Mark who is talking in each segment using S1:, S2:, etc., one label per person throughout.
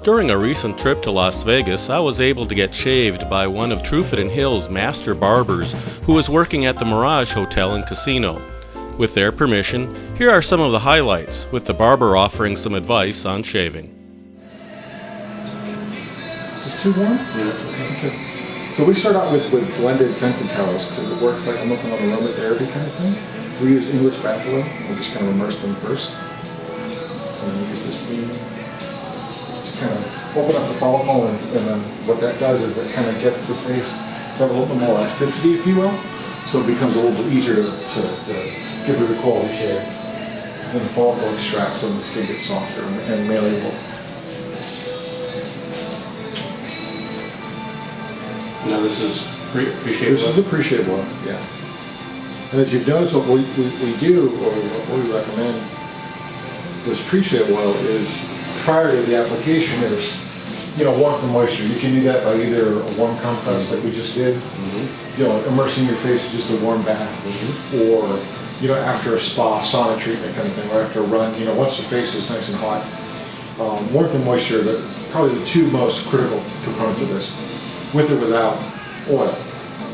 S1: During a recent trip to Las Vegas, I was able to get shaved by one of Truefitt Hill's master barbers who was working at the Mirage Hotel and Casino. With their permission, here are some of the highlights, with the barber offering some advice on shaving.
S2: Is this too warm? Yeah. Okay. So we start out with blended scented towels because it works like almost an aromatherapy kind of thing. We use English bath oil. We'll just kind of immerse them first. And then use the steam. Just kind of open up the follicle, and then what that does is it kind of gets the face to have a little bit more elasticity, if you will. So it becomes a little bit easier to give it a quality shave. Then the follicle extracts and the skin gets softer and malleable.
S1: Now this is pre-shave oil?
S2: This is a pre-shave oil, yeah. And as you've noticed, what we do, or what we recommend, this pre-shave oil is, prior to the application, is, warmth and moisture. You can do that by either a warm compress like we just did, immersing your face in just a warm bath, or, after a spa, sauna treatment kind of thing, or after a run, once the face is nice and hot. Warmth and moisture are probably the two most critical components of this. With or without oil.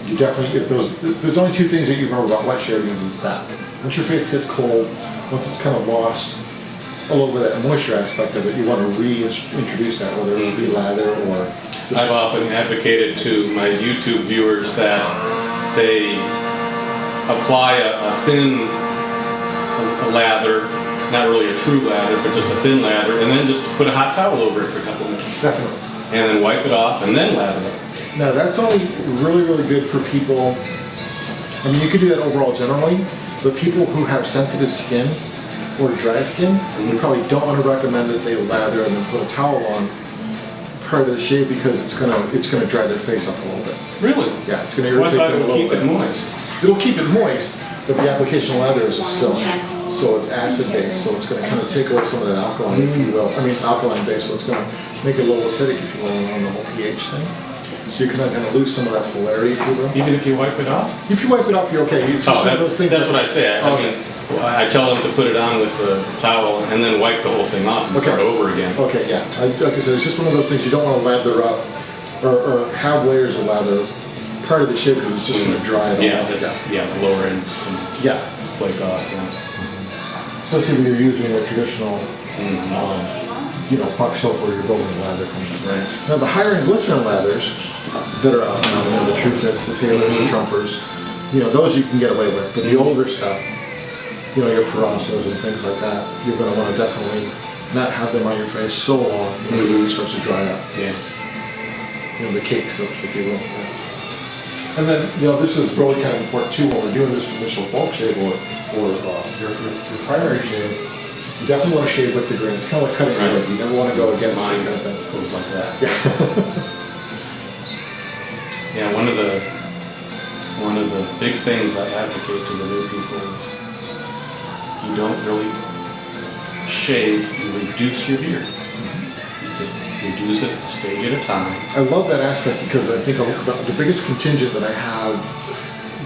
S2: You definitely, if there's only two things that you remember about wet shaving, is that. Once your face gets cold, once it's kind of lost a little bit of that moisture aspect of it, you want to reintroduce that, whether it be lather or...
S1: I've often advocated to my YouTube viewers that they apply a thin lather, not really a true lather, but just a thin lather, and then just put a hot towel over it for a couple of minutes.
S2: Definitely.
S1: And then wipe it off, and then lather it.
S2: Now that's only really, really good for people, you could do that overall generally, but people who have sensitive skin or dry skin, we probably don't want to recommend that they lather and then put a towel on prior to the shave because it's gonna dry their face up a little bit.
S1: Really?
S2: Yeah, it's gonna irritate them a little bit.
S1: Keep it moist.
S2: It'll keep it moist, but the application of lather is a silk, so it's acid based, so it's gonna kind of take away some of that alkaline, if you will. Alkaline based, so it's gonna make it a little acidic, if you will, on the whole pH thing. So you can kind of lose some of that polarity, if you will.
S1: Even if you wipe it off?
S2: If you wipe it off, you're okay. It's just one of those things.
S1: That's what I say. I tell them to put it on with a towel and then wipe the whole thing off and start over again.
S2: Okay, yeah. Like I said, it's just one of those things you don't want to lather up or have layers of lather prior to the shave because it's just going to dry it all off.
S1: Yeah, the lower end can flake off. Yeah.
S2: Especially when you're using a traditional puck soap where you're building lather from.
S1: Right.
S2: Now the higher end glycerin lathers that are out now, the Truefitts, the Taylors, the Trumpers, those you can get away with. But the older stuff, your Pirasos and things like that, you're going to want to definitely not have them on your face so long because it starts to dry up.
S1: Yes.
S2: The cake soaps, if you will. And then, this is really kind of important too when we're doing this initial bulk shave or your primary shave. You definitely want to shave with the grain. It's kind of like cutting your head. You never want to go against it. Kind of thing.
S1: Goes like that.
S2: Yeah.
S1: Yeah. One of the big things I advocate to the new people is you don't really shave. You reduce your beard. You just reduce it a stage at a time.
S2: I love that aspect because I think the biggest contingent that I have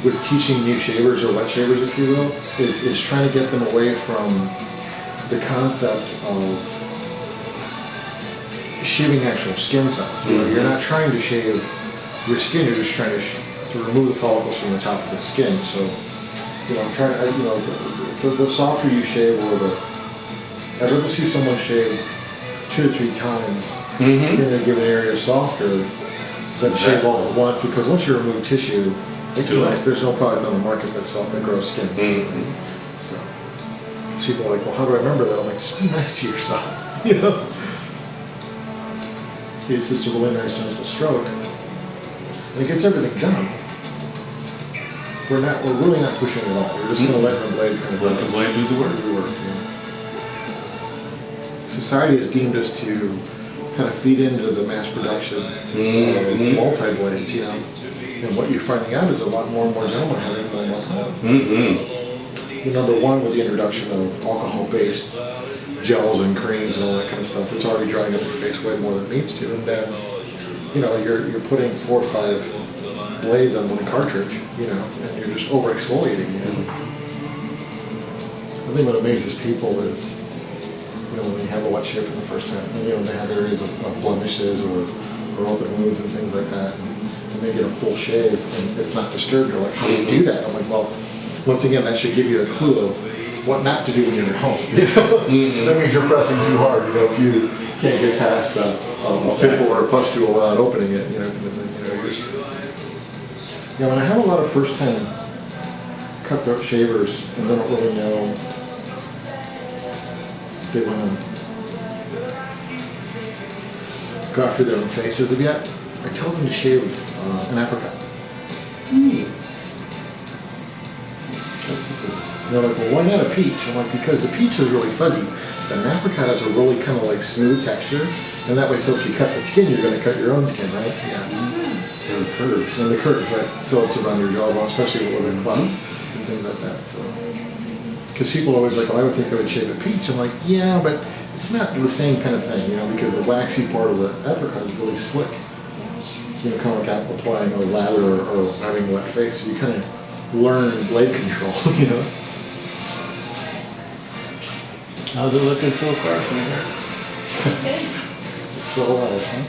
S2: with teaching new shavers or wet shavers, if you will, is trying to get them away from the concept of shaving actual skin cells. You're not trying to shave your skin, you're just trying to remove the follicles from the top of the skin. So, I'm trying to, the softer you shave, I'd rather see someone shave 2 to 3 times in a given area softer than shave all at once, because once you remove tissue, there's no product on the market that grows skin. So. People are like, well, how do I remember that? I'm like, just be nice to yourself, It's just a really nice gentle stroke, and it gets everything done. We're really not pushing it all. We're just going to let the blade
S1: let the blade do the work.
S2: Society has deemed us to kind of feed into the mass production of multi-blades, And what you're finding out is a lot more and more gentlemen having more and more. Number one, with the introduction of alcohol-based gels and creams and all that kind of stuff, it's already drying up your face way more than it needs to. And then, you're putting 4 or 5 blades on one cartridge, and you're just over-exfoliating. The thing that amazes people is when you have a wet shave for the first time, they have areas of blemishes or open wounds and things like that, and they get a full shave and it's not disturbed. They're like, how do you do that? I'm like, well, once again, that should give you a clue of what not to do when you're at home. That means you're pressing too hard. If you can't get past a pimple or a pustule without opening it, you're just. When I have a lot of first-time cutthroat shavers and they don't really know if they want to go after their own faces yet, I tell them to shave an apricot. They're like, well, why not a peach? I'm like, because the peach is really fuzzy, and an apricot has a really kind of like smooth texture, and that way, so if you cut the skin, you're going to cut your own skin, right? Yeah. And the curves. And the curves, right? So it's around your jawbone, especially with a clump and things like that. So, because people are always like, well, I would think I would shave a peach. I'm like, yeah, but it's not the same kind of thing, because the waxy part of the apricot is really slick. Kind of like applying a lather or having a wet face. So you kind of learn blade control,
S1: How's it looking so far, Senator?
S2: Still alive, huh?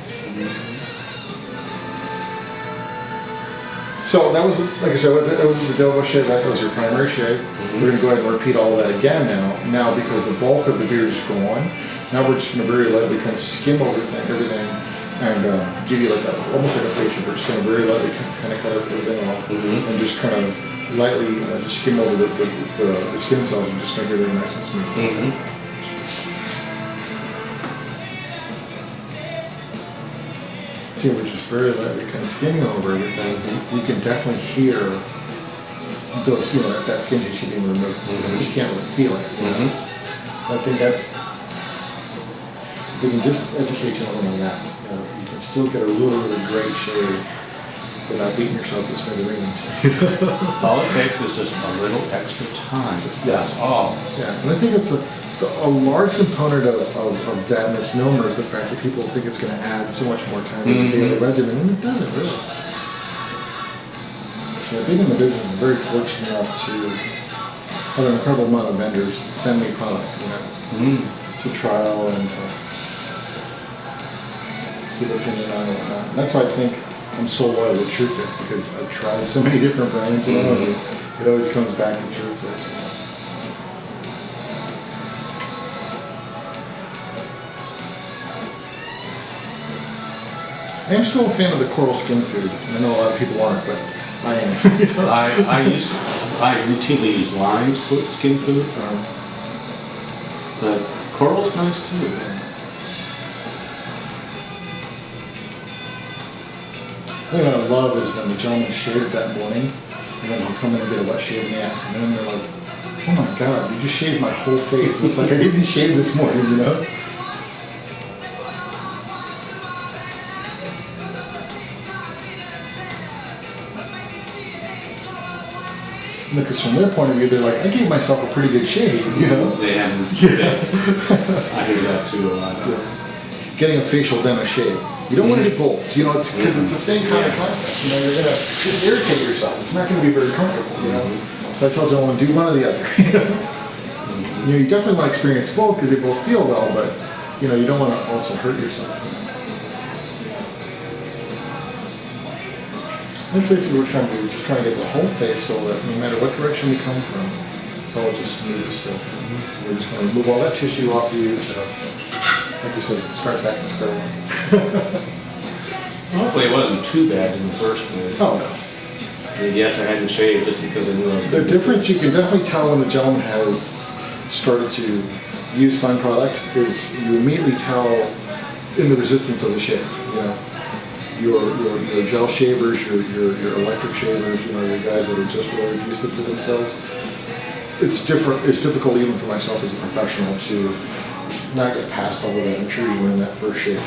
S2: So that was, like I said, that was the Delvo shave. That was your primary shave. We're going to go ahead and repeat all of that again now because the bulk of the beard is gone. Now we're just going to very lightly kind of skim everything and give you like almost like a facial. We're just going to very lightly kind of cut everything off and just kind of lightly just skim over the skin cells and just make everything nice and smooth. See, we're just very lightly kind of skimming over everything. You can definitely hear those, that skin tissue being removed, but you can't really feel it. I think that's, if we can just educate you on that, you can still get a really, really great shave without beating yourself to smithereens.
S3: All it takes is just a little extra time. That's all.
S2: Yeah, and I think it's a large component of that misnomer is the fact that people think it's going to add so much more time to the daily regimen, and it doesn't really. Being in the business, I'm very fortunate enough to have an incredible amount of vendors send me product, to trial and give opinion on it. And that's why I think I'm so loyal to Truefitt, because I've tried so many different brands, and it always comes back to Truefitt. I am still a fan of the coral skin food. I know a lot of people aren't, but I am.
S3: I routinely use lime skin food, but coral's nice too.
S2: The thing that I love is when the gentleman shaves that morning, and then he'll come in and get a wet shave in the afternoon, and they're like, oh my God, you just shaved my whole face. And it's like, I didn't shave this morning, Because from their point of view, they're like, I gave myself a pretty good shave,
S3: They haven't. Yeah. I hear that too a lot.
S2: Getting a facial then a shave. You don't want to do both, it's because it's the same kind of concept. You're going to just irritate yourself. It's not going to be very comfortable, So I told you I want to do one or the other. You definitely want to experience both because they both feel well, but you don't want to also hurt yourself. That's basically what we're trying to do. We're just trying to get the whole face so that no matter what direction we come from, it's all just smooth. So we're just going to remove all that tissue off you. So, like you said, start back and square one.
S3: Hopefully it wasn't too bad in the first place.
S2: Oh no.
S3: Yes, I had to shave just because I knew I was
S2: The difference you can definitely tell when the gentleman has started to use fine product is you immediately tell in the resistance of the shave. Your gel shavers, your electric shavers, your guys that are just really used it for themselves. It's different. It's difficult even for myself as a professional to not get past all of that. I'm sure you learned that first shave.